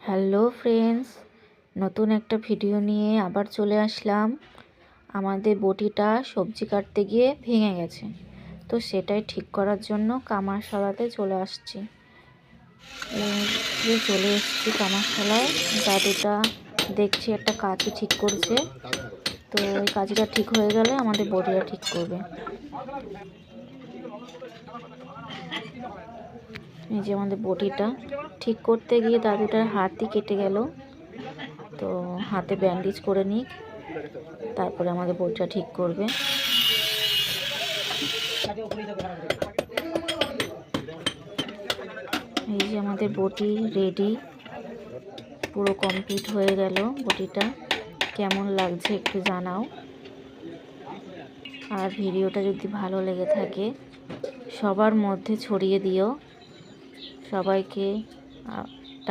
Hello friends, নতুন একটা video নিয়ে আবার চলে আসলাম। আমাদের বটিটা সবজি কাটতে গিয়ে ভেঙে গেছে, তো সেটাই ঠিক করার জন্য কামারশালাতে চলে আসছি। চলে এসেছি কামারশালায়। দাদুটা দেখছি একটা কাঁচি ঠিক করছে, তো ওই কাঁচিটা ঠিক হয়ে গেলে আমাদের বটিটা ঠিক করবে। এই যে আমাদের বটিটা ঠিক করতে গিয়ে দাদুটার হাতই কেটে গেল, তো হাতে ব্যান্ডেজ করে নিক, তারপরে আমাদের বটিটা ঠিক করবে। এই যে আমাদের বটি রেডি, পুরো কমপ্লিট হয়ে গেল। বটিটা কেমন লাগছে একটু জানাও, আর ভিডিওটা যদি ভালো লেগে থাকে সবার মধ্যে ছড়িয়ে দিও। সবাইকে